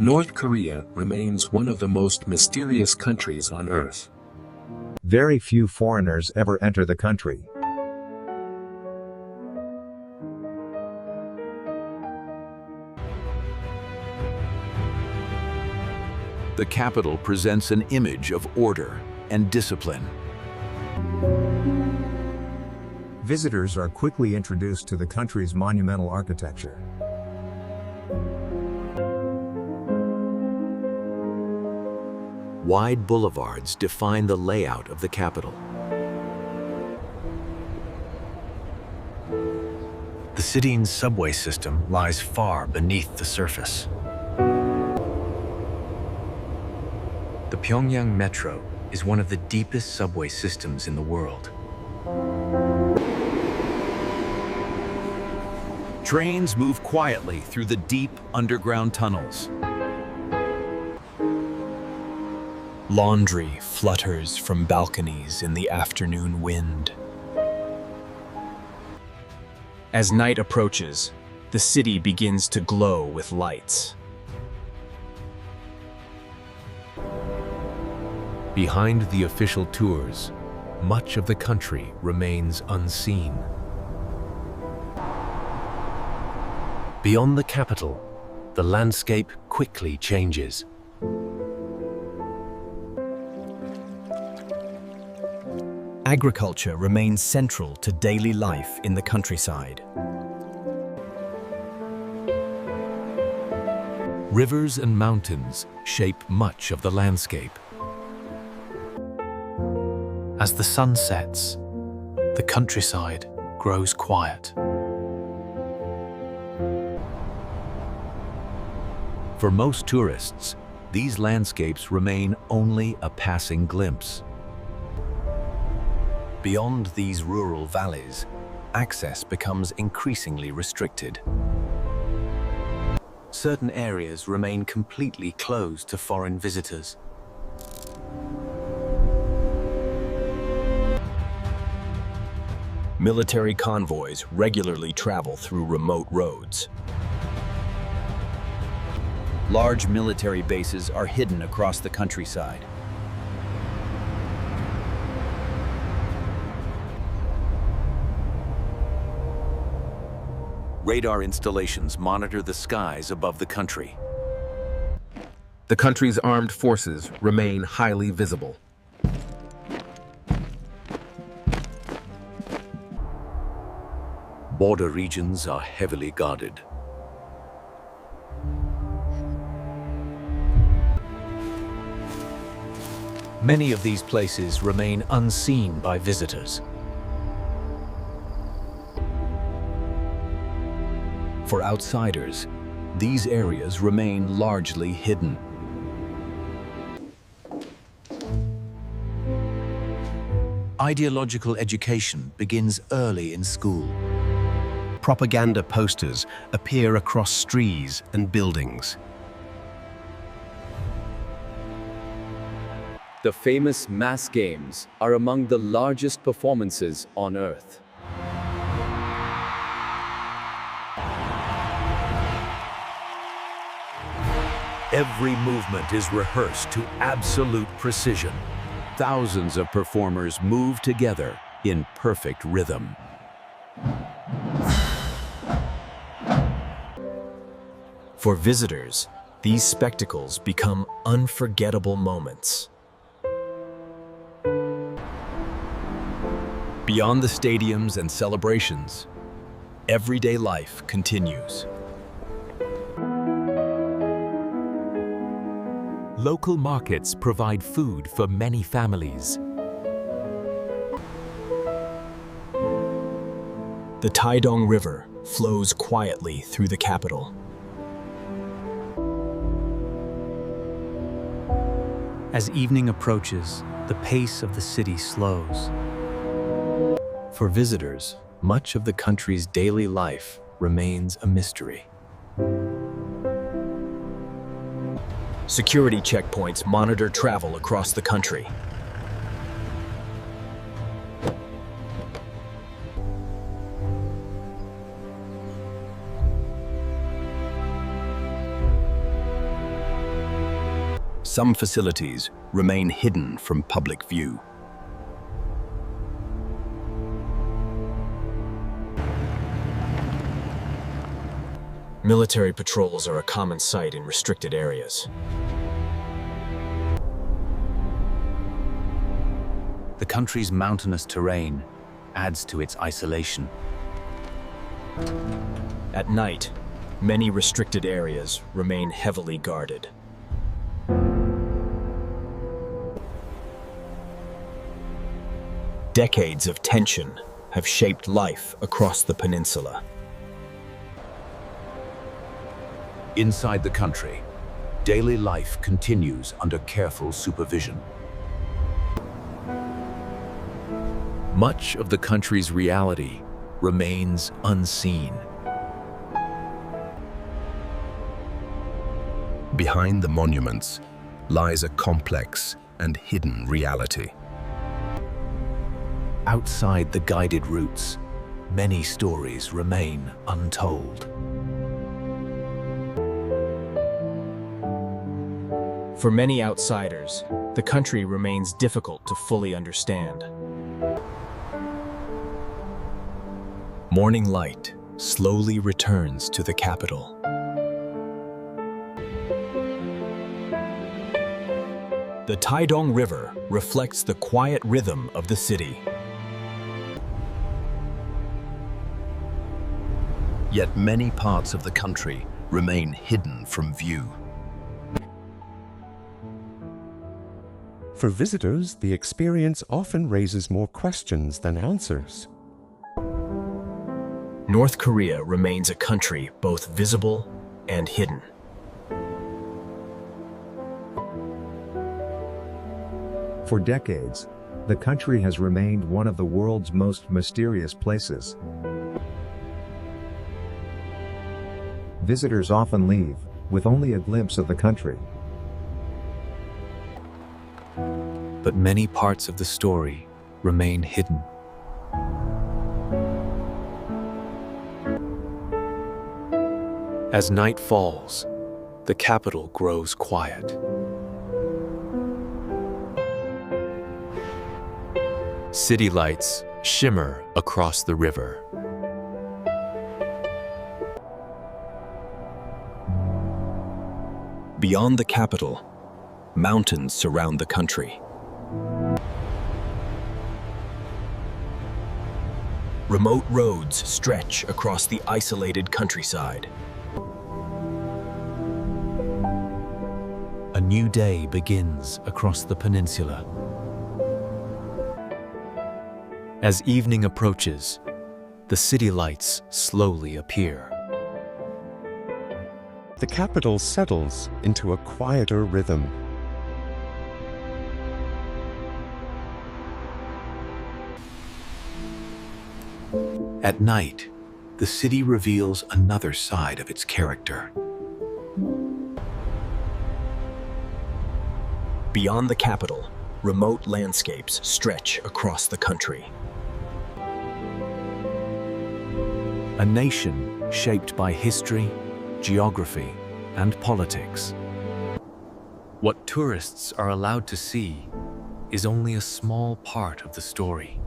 North Korea remains one of the most mysterious countries on Earth. Very few foreigners ever enter the country. The capital presents an image of order and discipline. Visitors are quickly introduced to the country's monumental architecture. Wide boulevards define the layout of the capital. The city's subway system lies far beneath the surface. The Pyongyang metro is one of the deepest subway systems in the world. Trains move quietly through the deep underground tunnels. Laundry flutters from balconies in the afternoon wind. As night approaches, the city begins to glow with lights. Behind the official tours, much of the country remains unseen. Beyond the capital, the landscape quickly changes. Agriculture remains central to daily life in the countryside. Rivers and mountains shape much of the landscape. As the sun sets, the countryside grows quiet. For most tourists, these landscapes remain only a passing glimpse. Beyond these rural valleys, access becomes increasingly restricted. Certain areas remain completely closed to foreign visitors. Military convoys regularly travel through remote roads. Large military bases are hidden across the countryside. Radar installations monitor the skies above the country. The country's armed forces remain highly visible. Border regions are heavily guarded. Many of these places remain unseen by visitors. For outsiders, these areas remain largely hidden. Ideological education begins early in school. Propaganda posters appear across streets and buildings. The famous mass games are among the largest performances on Earth. Every movement is rehearsed to absolute precision. Thousands of performers move together in perfect rhythm. For visitors, these spectacles become unforgettable moments. Beyond the stadiums and celebrations, everyday life continues. Local markets provide food for many families. The Taedong River flows quietly through the capital. As evening approaches, the pace of the city slows. For visitors, much of the country's daily life remains a mystery. Security checkpoints monitor travel across the country. Some facilities remain hidden from public view. Military patrols are a common sight in restricted areas. The country's mountainous terrain adds to its isolation. At night, many restricted areas remain heavily guarded. Decades of tension have shaped life across the peninsula. Inside the country, daily life continues under careful supervision. Much of the country's reality remains unseen. Behind the monuments lies a complex and hidden reality. Outside the guided routes, many stories remain untold. For many outsiders, the country remains difficult to fully understand. Morning light slowly returns to the capital. The Taidong River reflects the quiet rhythm of the city. Yet many parts of the country remain hidden from view. For visitors, the experience often raises more questions than answers. North Korea remains a country both visible and hidden. For decades, the country has remained one of the world's most mysterious places. Visitors often leave with only a glimpse of the country. But many parts of the story remain hidden. As night falls, the capital grows quiet. City lights shimmer across the river. Beyond the capital, mountains surround the country. Remote roads stretch across the isolated countryside. A new day begins across the peninsula. As evening approaches, the city lights slowly appear. The capital settles into a quieter rhythm. At night, the city reveals another side of its character. Beyond the capital, remote landscapes stretch across the country. A nation shaped by history, geography, and politics. What tourists are allowed to see is only a small part of the story.